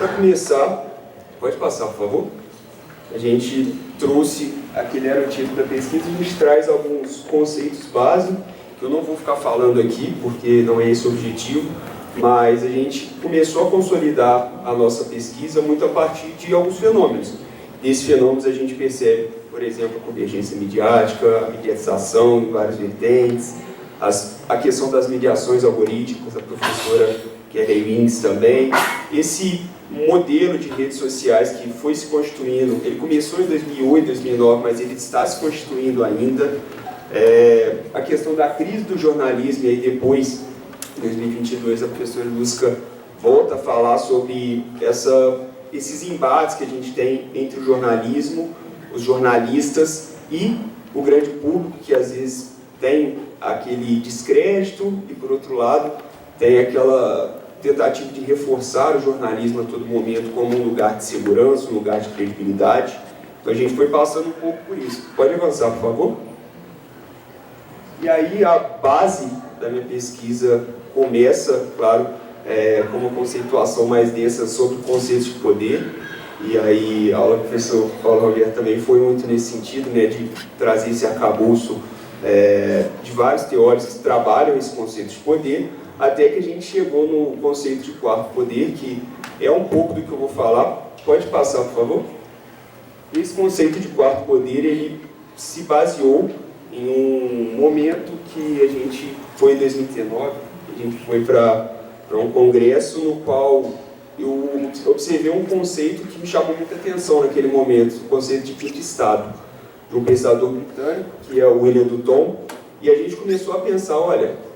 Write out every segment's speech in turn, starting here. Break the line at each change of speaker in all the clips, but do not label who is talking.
para começar, pode passar, por favor? A gente trouxe, aquele era o título da pesquisa, a gente traz alguns conceitos básicos, que eu não vou ficar falando aqui, porque não é esse o objetivo, mas a gente começou a consolidar a nossa pesquisa muito a partir de alguns fenômenos. Desses fenômenos a gente percebe, por exemplo, a convergência midiática, a mediatização em várias vertentes, a questão das mediações algorítmicas, a professora Kelly Wings também. Esse modelo de redes sociais que foi se constituindo, ele começou em 2008, 2009, mas ele está se constituindo ainda. A questão da crise do jornalismo, e aí depois, em 2022, a professora Lúcia volta a falar sobre esses embates que a gente tem entre o jornalismo, os jornalistas e o grande público, que às vezes tem aquele descrédito e, por outro lado, tem aquela tentativa de reforçar o jornalismo a todo momento como um lugar de segurança, um lugar de credibilidade. Então a gente foi passando um pouco por isso. Pode avançar, por favor? E aí a base da minha pesquisa começa, claro, com uma conceituação mais densa sobre conceitos de poder. E aí a aula do professor Paulo Roberto também foi muito nesse sentido, né, de trazer esse arcabouço de vários teóricos que trabalham esse conceito de poder, até que a gente chegou no conceito de quarto poder, que é um pouco do que eu vou falar. Pode passar, por favor? Esse conceito de quarto poder, ele se baseou em um momento que a gente foi em 2019, a gente foi para um congresso no qual eu observei um conceito que me chamou muita atenção naquele momento, o conceito de quinto estado, de um pensador britânico, que é o William Dutton, e a gente começou a pensar, olha,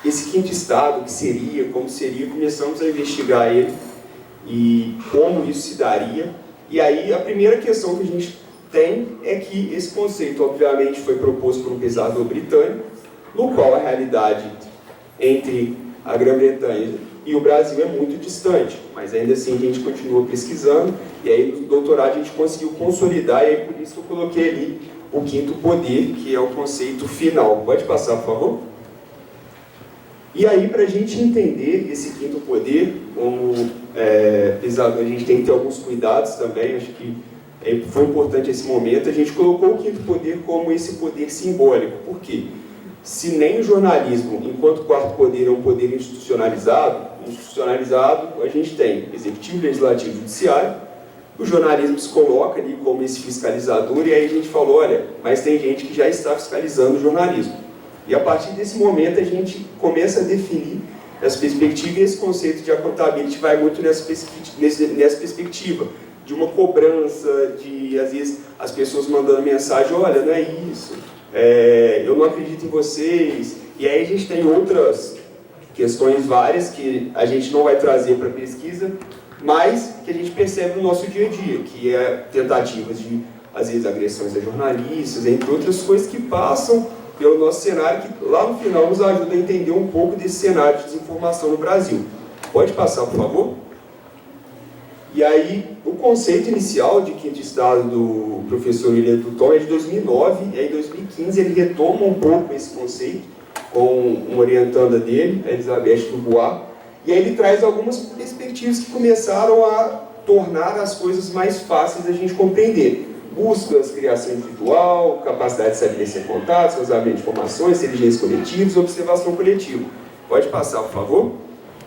esse quinto estado, que seria, como seria, começamos a investigar ele e como isso se daria. E aí a primeira questão que a gente tem é que esse conceito, obviamente, foi proposto por um pensador britânico, no qual a realidade entre a Grã-Bretanha e o Brasil é muito distante, mas ainda assim a gente continua pesquisando, e aí no doutorado a gente conseguiu consolidar, e aí por isso que eu coloquei ali o quinto poder, que é o conceito final. Pode passar, por favor? E aí, para a gente entender esse quinto poder, como pesquisador, a gente tem que ter alguns cuidados também, acho que foi importante esse momento, a gente colocou o quinto poder como esse poder simbólico. Por quê? Se nem o jornalismo, enquanto quarto poder, é um poder institucionalizado, a gente tem executivo, legislativo e judiciário, o jornalismo se coloca ali como esse fiscalizador, e aí a gente falou, olha, mas tem gente que já está fiscalizando o jornalismo. E a partir desse momento a gente começa a definir essa perspectiva, e esse conceito de accountability vai muito nessa perspectiva de uma cobrança, de às vezes as pessoas mandando mensagem, olha, não é isso, eu não acredito em vocês. E aí a gente tem outras questões várias que a gente não vai trazer para a pesquisa, mas que a gente percebe no nosso dia a dia, que é tentativas de, às vezes, agressões a jornalistas, entre outras coisas que passam pelo nosso cenário, que lá no final nos ajuda a entender um pouco desse cenário de desinformação no Brasil. Pode passar, por favor? E aí, o conceito inicial de quinto estado do professor William Dutton é de 2009, e aí em 2015 ele retoma um pouco esse conceito com uma orientanda dele, a Elizabeth Dubois, e aí ele traz algumas perspectivas que começaram a tornar as coisas mais fáceis da gente compreender. Buscas, criação individual, capacidade de estabelecer contatos, cruzamento de informações, inteligência coletiva, observação coletiva. Pode passar, por favor?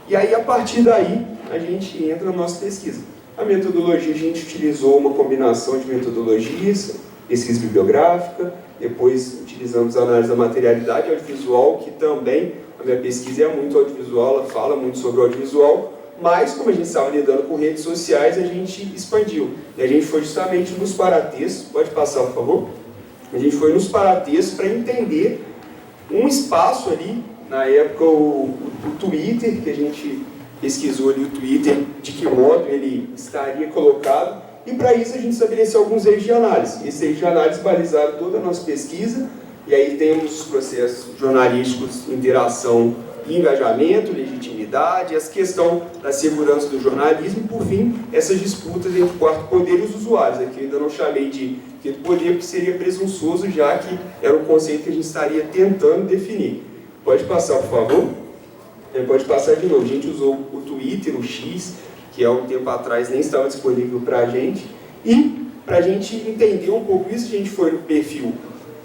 E aí, a partir daí, a gente entra na nossa pesquisa. A metodologia, a gente utilizou uma combinação de metodologias, pesquisa bibliográfica, depois utilizamos a análise da materialidade audiovisual, que também, a minha pesquisa é muito audiovisual, ela fala muito sobre o audiovisual, mas, como a gente estava lidando com redes sociais, a gente expandiu. E a gente foi justamente nos paratextos, pode passar, por favor? A gente foi nos paratextos para entender um espaço ali, na época o Twitter, que a gente pesquisou ali o Twitter, de que modo ele estaria colocado, e para isso a gente estabeleceu alguns eixos de análise. Esses eixos de análise balizaram toda a nossa pesquisa, e aí temos os processos jornalísticos, interação e engajamento, legitimidade, essa questão da segurança do jornalismo e, por fim, essas disputas entre o quarto poder e os usuários. Aqui eu ainda não chamei de quinto poder, porque seria presunçoso, já que era um conceito que a gente estaria tentando definir. Pode passar, por favor? Pode passar de novo. A gente usou o Twitter, o X, que há um tempo atrás nem estava disponível para a gente. E, para a gente entender um pouco isso, a gente foi no perfil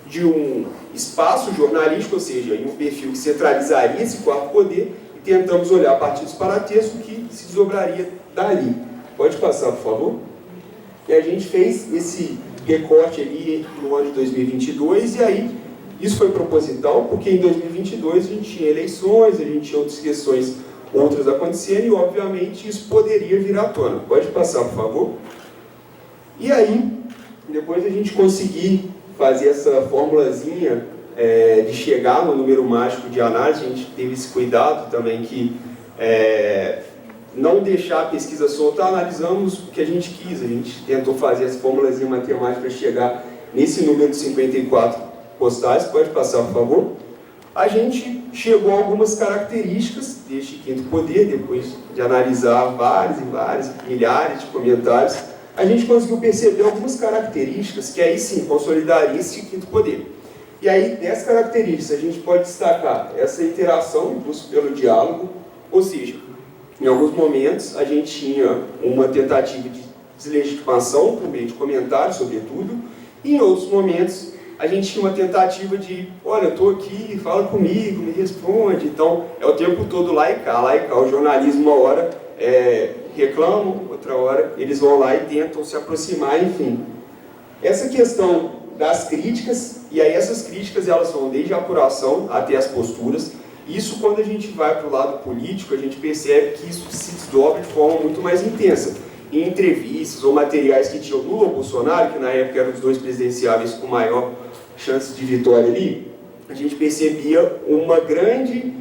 de um espaço jornalístico, ou seja, em um perfil que centralizaria esse quarto poder, e tentamos olhar a partir dos paratextos que se desdobraria dali. Pode passar, por favor? E a gente fez esse recorte ali no ano de 2022, e aí isso foi proposital, porque em 2022 a gente tinha eleições, a gente tinha outras questões, outras acontecendo, e obviamente isso poderia vir à tona. Pode passar, por favor? E aí, depois a gente conseguir fazer essa formulazinha de chegar no número mágico de análise, a gente teve esse cuidado também que não deixar a pesquisa solta, analisamos o que a gente quis, a gente tentou fazer essa formulazinha matemática para chegar nesse número de 54 postais. Pode passar, por favor? A gente chegou a algumas características deste quinto poder, depois de analisar vários e vários, milhares de comentários, a gente conseguiu perceber algumas características que aí sim consolidariam esse quinto poder. E aí, dessas características, a gente pode destacar essa interação, impulso pelo diálogo, ou seja, em alguns momentos a gente tinha uma tentativa de deslegitimação por meio de comentários, sobretudo, e em outros momentos a gente tinha uma tentativa de, olha, eu estou aqui, fala comigo, me responde. Então, é o tempo todo lá e cá. O jornalismo, uma hora reclamam, outra hora eles vão lá e tentam se aproximar, enfim. Essa questão das críticas, e aí essas críticas elas vão desde a apuração até as posturas. Isso, quando a gente vai para o lado político, a gente percebe que isso se desdobra de forma muito mais intensa. Em entrevistas ou materiais que tinham Lula ou Bolsonaro, que na época eram os dois presidenciáveis com maior chance de vitória ali, a gente percebia uma grande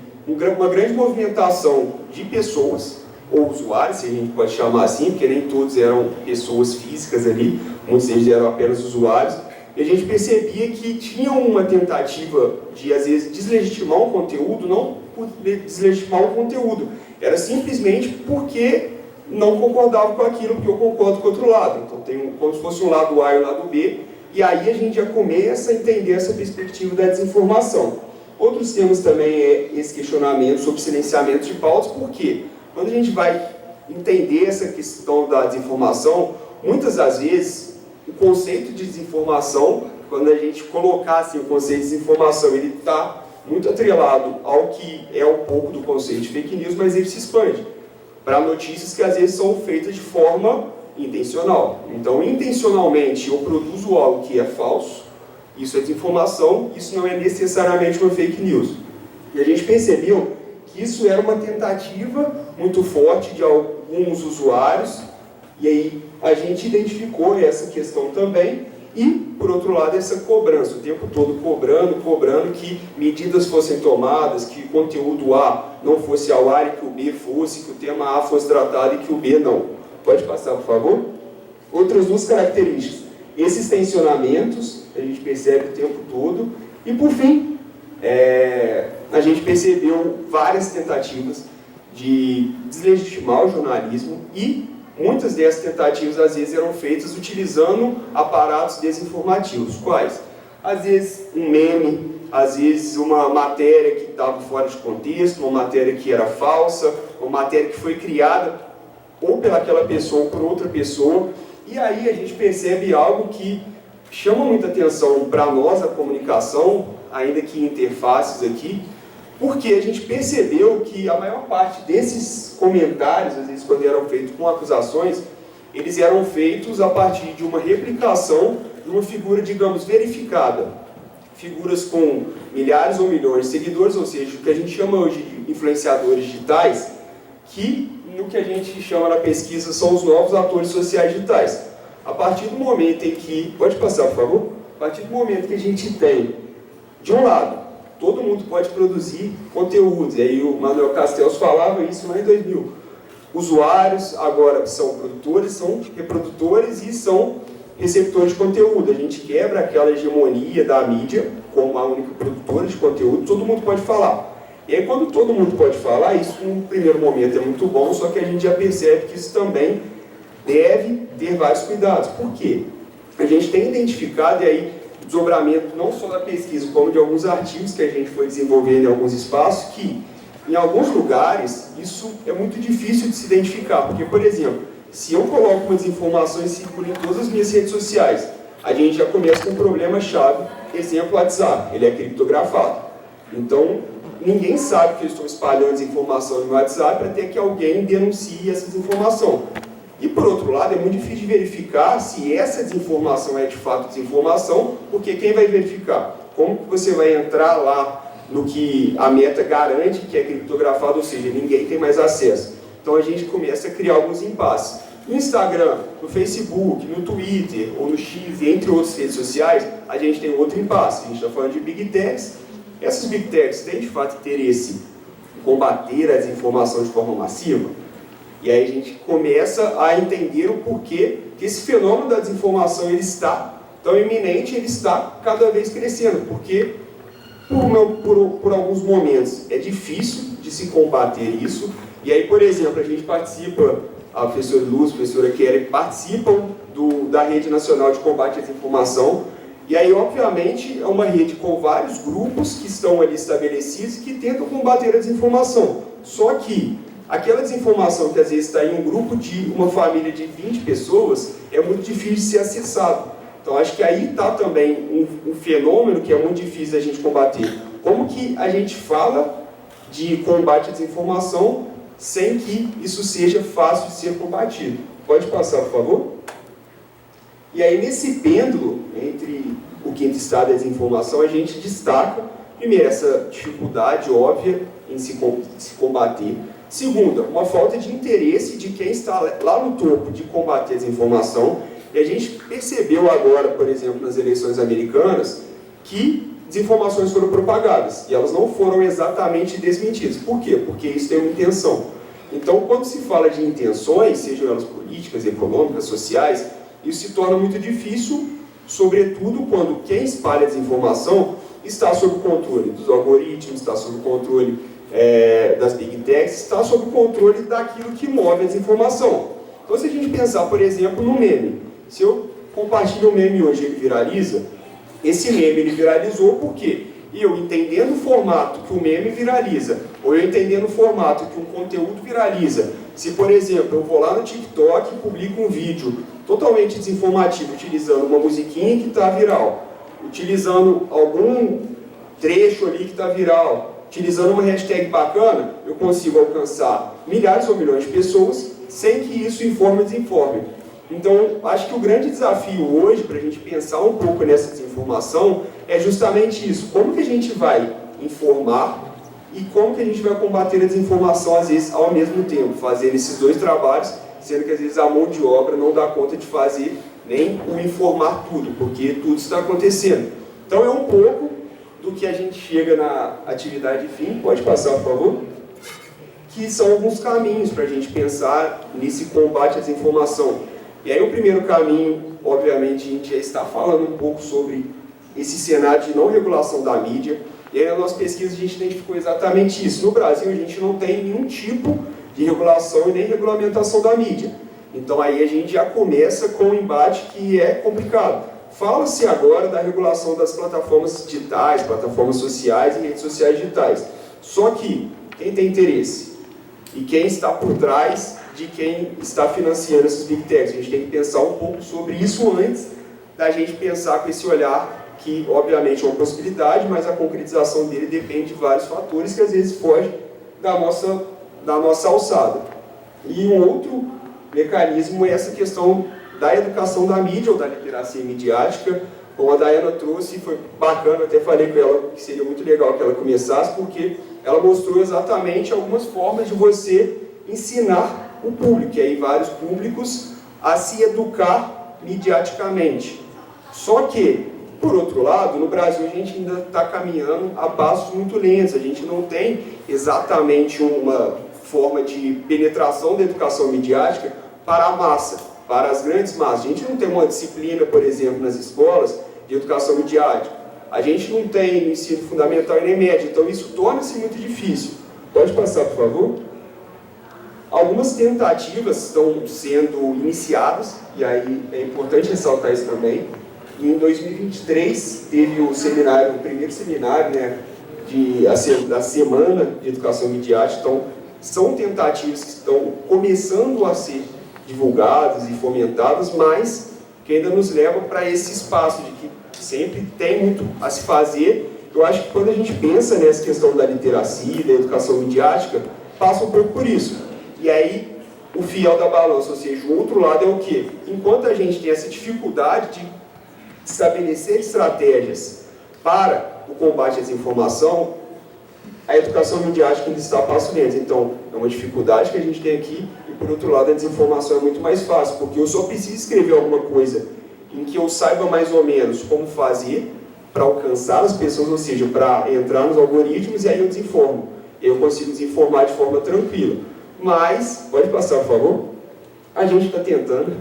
movimentação de pessoas, ou usuários, se a gente pode chamar assim, porque nem todos eram pessoas físicas ali, muitos deles eram apenas usuários, e a gente percebia que tinha uma tentativa de, às vezes, deslegitimar um conteúdo, não por deslegitimar o conteúdo, era simplesmente porque não concordava com aquilo, porque eu concordo com o outro lado. Então tem como se fosse um lado A e um lado B, e aí a gente já começa a entender essa perspectiva da desinformação. Outros temas também é esse questionamento sobre silenciamento de pautas, porque quando a gente vai entender essa questão da desinformação, muitas das vezes o conceito de desinformação, quando a gente colocar assim, o conceito de desinformação, ele está muito atrelado ao que é um pouco do conceito de fake news, mas ele se expande para notícias que às vezes são feitas de forma intencional. Então, intencionalmente, eu produzo algo que é falso, isso é desinformação, isso não é necessariamente uma fake news. E a gente percebeu que isso era uma tentativa muito forte de alguns usuários, e aí a gente identificou essa questão também, e, por outro lado, essa cobrança, o tempo todo cobrando que medidas fossem tomadas, que o conteúdo A não fosse ao ar e que o B fosse, que o tema A fosse tratado e que o B não. Pode passar, por favor? Outras duas características. Esses tensionamentos, a gente percebe o tempo todo. E, por fim, a gente percebeu várias tentativas de deslegitimar o jornalismo e muitas dessas tentativas, às vezes, eram feitas utilizando aparatos desinformativos. Quais? Às vezes, um meme, às vezes, uma matéria que estava fora de contexto, uma matéria que era falsa, uma matéria que foi criada ou pelaquela pessoa ou por outra pessoa. E aí a gente percebe algo que chama muita atenção para nós, a comunicação, ainda que interfaces aqui, porque a gente percebeu que a maior parte desses comentários, às vezes quando eram feitos com acusações, eles eram feitos a partir de uma replicação de uma figura, digamos, verificada. Figuras com milhares ou milhões de seguidores, ou seja, o que a gente chama hoje de influenciadores digitais, que no que a gente chama na pesquisa são os novos atores sociais digitais. A partir do momento em que... Pode passar, por favor? A partir do momento que a gente tem, de um lado, todo mundo pode produzir conteúdos, e aí o Manuel Castells falava isso lá em 2000. Usuários agora são produtores, são reprodutores e são receptores de conteúdo. A gente quebra aquela hegemonia da mídia como a única produtora de conteúdo, todo mundo pode falar. E aí, quando todo mundo pode falar, isso no primeiro momento é muito bom, só que a gente já percebe que isso também deve ter vários cuidados. Por quê? A gente tem identificado, e aí, desdobramento não só da pesquisa, como de alguns artigos que a gente foi desenvolvendo em alguns espaços, que Em alguns lugares, isso é muito difícil de se identificar, porque, por exemplo, se eu coloco uma desinformação e circulo em todas as minhas redes sociais, a gente já começa com um problema-chave, exemplo, WhatsApp, ele é criptografado. Então, ninguém sabe que eu estou espalhando desinformação no WhatsApp até que alguém denuncie essa desinformação. E, por outro lado, é muito difícil de verificar se essa desinformação é de fato desinformação, porque quem vai verificar? Como que você vai entrar lá no que a Meta garante que é criptografado, ou seja, ninguém tem mais acesso? Então a gente começa a criar alguns impasses. No Instagram, no Facebook, no Twitter ou no X, entre outras redes sociais, a gente tem outro impasse. A gente está falando de Big Techs. Essas Big Techs têm de fato interesse em combater a desinformação de forma massiva? E aí a gente começa a entender o porquê que esse fenômeno da desinformação ele está tão iminente, ele está cada vez crescendo, porque por alguns momentos é difícil de se combater isso. E aí, por exemplo, a gente participa, a professora Luz, a professora Kelly participam da Rede Nacional de Combate à Desinformação. E aí, obviamente, é uma rede com vários grupos que estão ali estabelecidos e que tentam combater a desinformação. Só que aquela desinformação que às vezes está em um grupo de uma família de 20 pessoas é muito difícil de ser acessado. Então, acho que aí está também um fenômeno que é muito difícil da gente combater. Como que a gente fala de combate à desinformação sem que isso seja fácil de ser combatido? Pode passar, por favor? E aí, nesse pêndulo entre o quinto estado e a desinformação, a gente destaca, primeiro, essa dificuldade óbvia em se combater. Segunda, uma falta de interesse de quem está lá no topo de combater a desinformação. E a gente percebeu agora, por exemplo, nas eleições americanas, que desinformações foram propagadas e elas não foram exatamente desmentidas. Por quê? Porque isso tem uma intenção. Então, quando se fala de intenções, sejam elas políticas, econômicas, sociais, isso se torna muito difícil, sobretudo quando quem espalha a desinformação está sob o controle dos algoritmos, está sob o controle das Big Techs, está sob o controle daquilo que move a desinformação. Então, se a gente pensar, por exemplo, no meme, se eu compartilho um meme hoje e ele viraliza, esse meme ele viralizou por quê? Eu entendendo o formato que o meme viraliza, ou eu entendendo o formato que um conteúdo viraliza, se, por exemplo, eu vou lá no TikTok e publico um vídeo totalmente desinformativo, utilizando uma musiquinha que está viral, utilizando algum trecho ali que está viral, utilizando uma hashtag bacana, eu consigo alcançar milhares ou milhões de pessoas sem que isso informe ou desinforme. Então, acho que o grande desafio hoje, para a gente pensar um pouco nessa desinformação, é justamente isso. Como que a gente vai informar e como que a gente vai combater a desinformação, às vezes, ao mesmo tempo, fazendo esses dois trabalhos, sendo que, às vezes, a mão de obra não dá conta de fazer nem o informar tudo, porque tudo está acontecendo. Então, é um pouco do que a gente chega na atividade fim. Pode passar, por favor? Que são alguns caminhos para a gente pensar nesse combate à desinformação. E aí o primeiro caminho, obviamente, a gente já está falando um pouco sobre esse cenário de não regulação da mídia. E aí na nossa pesquisa a gente identificou exatamente isso. No Brasil a gente não tem nenhum tipo de regulação e nem regulamentação da mídia. Então aí a gente já começa com um embate que é complicado. Fala-se agora da regulação das plataformas digitais, plataformas sociais e redes sociais digitais. Só que quem tem interesse e quem está por trás de quem está financiando esses Big Techs. A gente tem que pensar um pouco sobre isso antes da gente pensar com esse olhar que, obviamente, é uma possibilidade, mas a concretização dele depende de vários fatores que, às vezes, fogem da nossa alçada. E um outro mecanismo é essa questão da educação da mídia ou da literacia midiática. Como a Dayana trouxe, foi bacana, até falei com ela que seria muito legal que ela começasse, porque ela mostrou exatamente algumas formas de você ensinar o público, e aí vários públicos, a se educar midiaticamente. Só que, por outro lado, no Brasil a gente ainda está caminhando a passos muito lentos, a gente não tem exatamente uma forma de penetração da educação midiática para a massa, para as grandes massas. A gente não tem uma disciplina, por exemplo, nas escolas de educação midiática. A gente não tem no ensino fundamental e nem médio, então isso torna-se muito difícil. Pode passar, por favor? Algumas tentativas estão sendo iniciadas, e aí é importante ressaltar isso também. Em 2023, teve o primeiro seminário, da Semana de Educação Midiática. Então, são tentativas que estão começando a ser divulgadas e fomentadas, mas que ainda nos levam para esse espaço de que sempre tem muito a se fazer. Eu acho que quando a gente pensa nessa questão da literacia, da educação midiática, passa um pouco por isso. E aí, o fiel da balança, ou seja, o outro lado é o quê? Enquanto a gente tem essa dificuldade de estabelecer estratégias para o combate à desinformação, a educação midiática ainda está a passo lento. Então, é uma dificuldade que a gente tem aqui, e por outro lado, a desinformação é muito mais fácil, porque eu só preciso escrever alguma coisa em que eu saiba mais ou menos como fazer para alcançar as pessoas, ou seja, para entrar nos algoritmos, e aí eu desinformo. Eu consigo desinformar de forma tranquila. Mas, pode passar, por favor? A gente está tentando.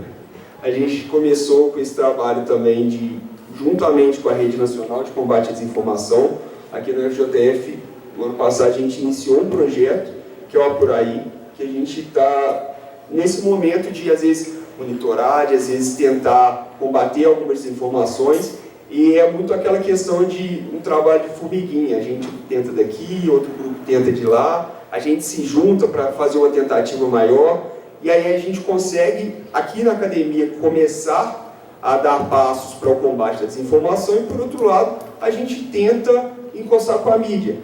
A gente começou com esse trabalho também juntamente com a Rede Nacional de Combate à Desinformação, aqui no FJF. No ano passado a gente iniciou um projeto, que é o Apuraí, que a gente está nesse momento de, às vezes, monitorar, de, às vezes, tentar combater algumas desinformações, e é muito aquela questão de um trabalho de formiguinha. A gente tenta daqui, outro grupo tenta de lá, a gente se junta para fazer uma tentativa maior, e aí a gente consegue, aqui na academia, começar a dar passos para o combate da desinformação, e, por outro lado, a gente tenta encostar com a mídia.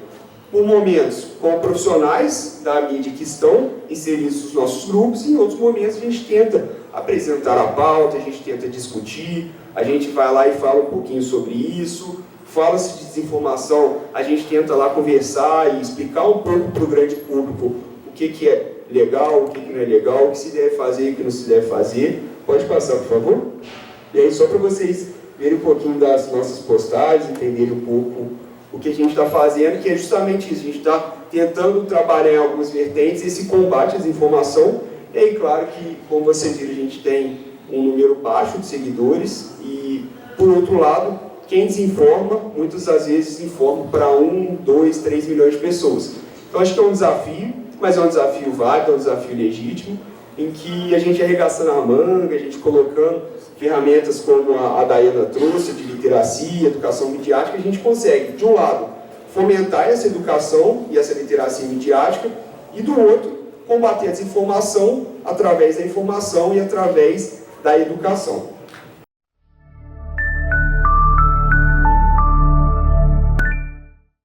Por momentos, com profissionais da mídia que estão inseridos nos nossos grupos, e em outros momentos a gente tenta apresentar a pauta, a gente tenta discutir, a gente vai lá e fala um pouquinho sobre isso, fala-se de desinformação, a gente tenta lá conversar e explicar um pouco para o grande público o que é legal, o que não é legal, o que se deve fazer e o que não se deve fazer. Pode passar, por favor? E aí, só para vocês verem um pouquinho das nossas postagens, entenderem um pouco o que a gente está fazendo, que é justamente isso. A gente está tentando trabalhar em algumas vertentes esse combate à desinformação. E aí, claro que, como vocês viram, a gente tem um número baixo de seguidores e, por outro lado, quem desinforma, muitas das vezes informa para 1, 2, 3 milhões de pessoas. Então, acho que é um desafio, mas é um desafio válido, é um desafio legítimo, em que a gente arregaçando a manga, a gente colocando ferramentas como a Daiana trouxe, de literacia, educação midiática, a gente consegue, de um lado, fomentar essa educação e essa literacia midiática, e do outro, combater a desinformação através da informação e através da educação.